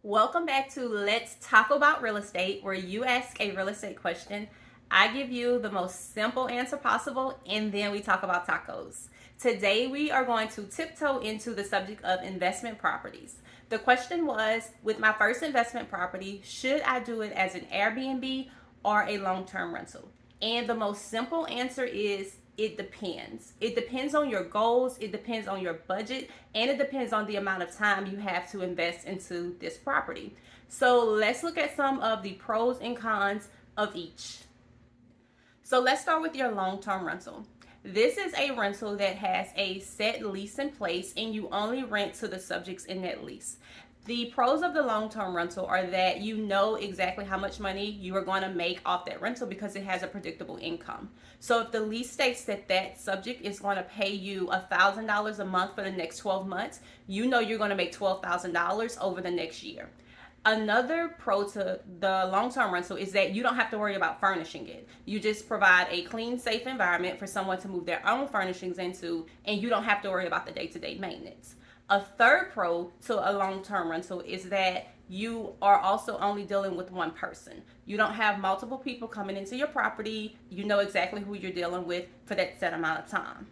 Welcome back to Let's Talk About Real Estate, where you ask a real estate question. I give you the most simple answer possible, and then we talk about tacos. Today, we are going to tiptoe into the subject of investment properties. The question was, with my first investment property, should I do it as an Airbnb or a long-term rental? And the most simple answer is it depends. It depends on your goals, it depends on your budget, and it depends on the amount of time you have to invest into this property. So let's look at some of the pros and cons of each. So let's start with your long-term rental. This is a rental that has a set lease in place and you only rent to the subjects in that lease. The pros of the long-term rental are that you know exactly how much money you are going to make off that rental because it has a predictable income. So if the lease states that that subject is going to pay you $1,000 a month for the next 12 months, you know you're going to make $12,000 over the next year. Another pro to the long-term rental is that you don't have to worry about furnishing it. You just provide a clean, safe environment for someone to move their own furnishings into, and you don't have to worry about the day-to-day maintenance. A third pro to a long-term rental is that you are also only dealing with one person. You don't have multiple people coming into your property. You know exactly who you're dealing with for that set amount of time.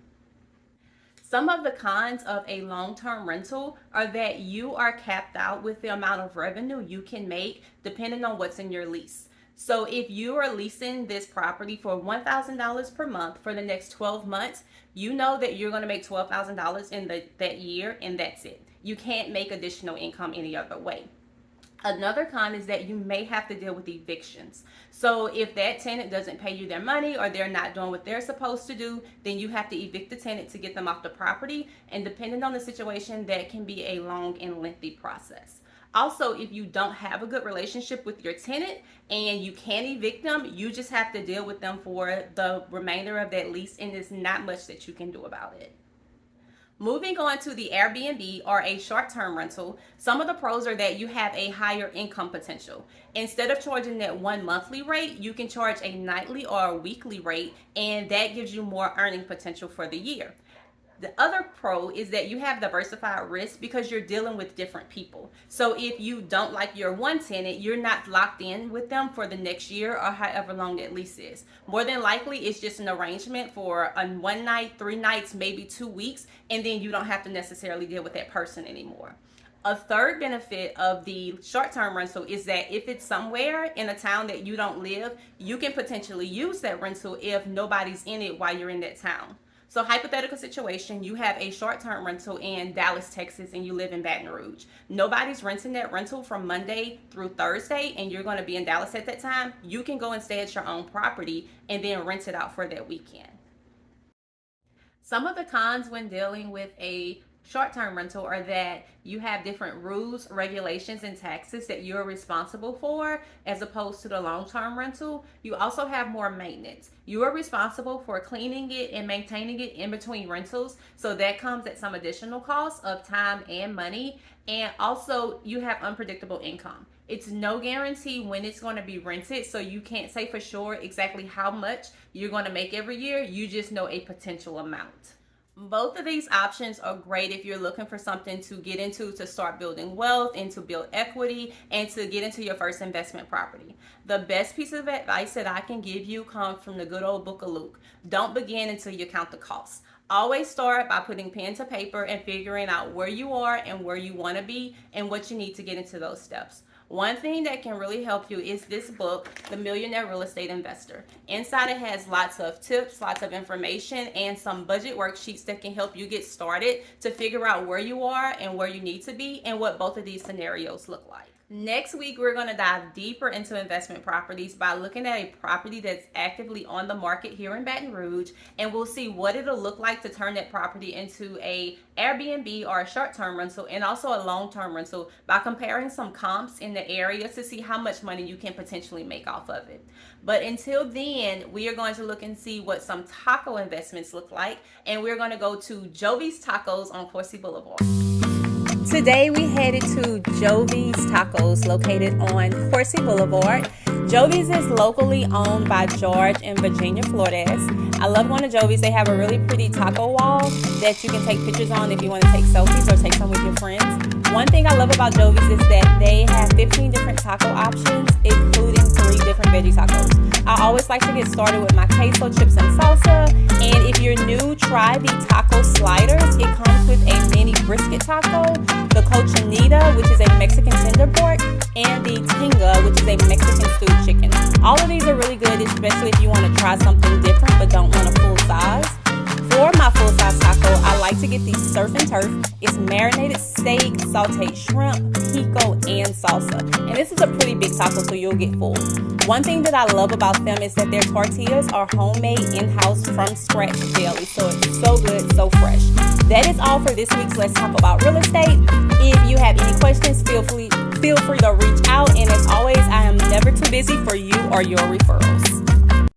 Some of the cons of a long-term rental are that you are capped out with the amount of revenue you can make depending on what's in your lease. So if you are leasing this property for $1,000 per month for the next 12 months, you know that you're going to make $12,000 in that year, and that's it. You can't make additional income any other way. Another con is that you may have to deal with evictions. So if that tenant doesn't pay you their money or they're not doing what they're supposed to do, then you have to evict the tenant to get them off the property. And depending on the situation, that can be a long and lengthy process. Also, if you don't have a good relationship with your tenant and you can't evict them, you just have to deal with them for the remainder of that lease, and there's not much that you can do about it. Moving on to the Airbnb or a short-term rental, some of the pros are that you have a higher income potential. Instead of charging that one monthly rate, you can charge a nightly or a weekly rate, and that gives you more earning potential for the year. The other pro is that you have diversified risk because you're dealing with different people. So if you don't like your one tenant, you're not locked in with them for the next year or however long that lease is. More than likely, it's just an arrangement for a 1 night, 3 nights, maybe 2 weeks, and then you don't have to necessarily deal with that person anymore. A third benefit of the short-term rental is that if it's somewhere in a town that you don't live, you can potentially use that rental if nobody's in it while you're in that town. So hypothetical situation, you have a short-term rental in Dallas, Texas, and you live in Baton Rouge. Nobody's renting that rental from Monday through Thursday, and you're going to be in Dallas at that time. You can go and stay at your own property and then rent it out for that weekend. Some of the cons when dealing with a short-term rental are that you have different rules, regulations, and taxes that you're responsible for as opposed to the long-term rental. You also have more maintenance. You are responsible for cleaning it and maintaining it in between rentals, so that comes at some additional costs of time and money. And also you have unpredictable income. It's no guarantee when it's going to be rented, so you can't say for sure exactly how much you're going to make every year. You just know a potential amount. Both of these options are great if you're looking for something to get into to start building wealth and to build equity and to get into your first investment property. The best piece of advice that I can give you comes from the good old book of Luke. Don't begin until you count the costs. Always start by putting pen to paper and figuring out where you are and where you want to be and what you need to get into those steps. One thing that can really help you is this book, The Millionaire Real Estate Investor. Inside it has lots of tips, lots of information, and some budget worksheets that can help you get started to figure out where you are and where you need to be and what both of these scenarios look like. Next week, we're going to dive deeper into investment properties by looking at a property that's actively on the market here in Baton Rouge, and we'll see what it'll look like to turn that property into a Airbnb or a short-term rental and also a long-term rental by comparing some comps in the area to see how much money you can potentially make off of it. But until then, we are going to look and see what some taco investments look like, and we're going to go to Jovis Tacos on Corsi Boulevard. Today we headed to Jovis Tacos located on Corsi Boulevard. Jovis is locally owned by George and Virginia Flores. I love going to Jovis. They have a really pretty taco wall that you can take pictures on if you want to take selfies or take some with your friends. One thing I love about Jovis is that they have 15 different taco options, including 3 different veggie tacos. I always like to get started with my queso, chips, and salsa. And if you're new, try the taco sliders. It comes with a mini brisket taco, the cochinita, which is a Mexican tender pork, and the tinga, which is a Mexican stewed chicken. All of these are really good, especially if you want to try something different but don't want a full size. For my full-size taco, I like to get the surf and turf. It's marinated steak, sauteed shrimp, pico, and salsa. And this is a pretty big taco, so you'll get full. One thing that I love about them is that their tortillas are homemade, in-house, from scratch daily. So it's so good, so fresh. That is all for this week's Let's Talk About Real Estate. If you have any questions, feel free to reach out. And as always, I am never too busy for you or your referrals.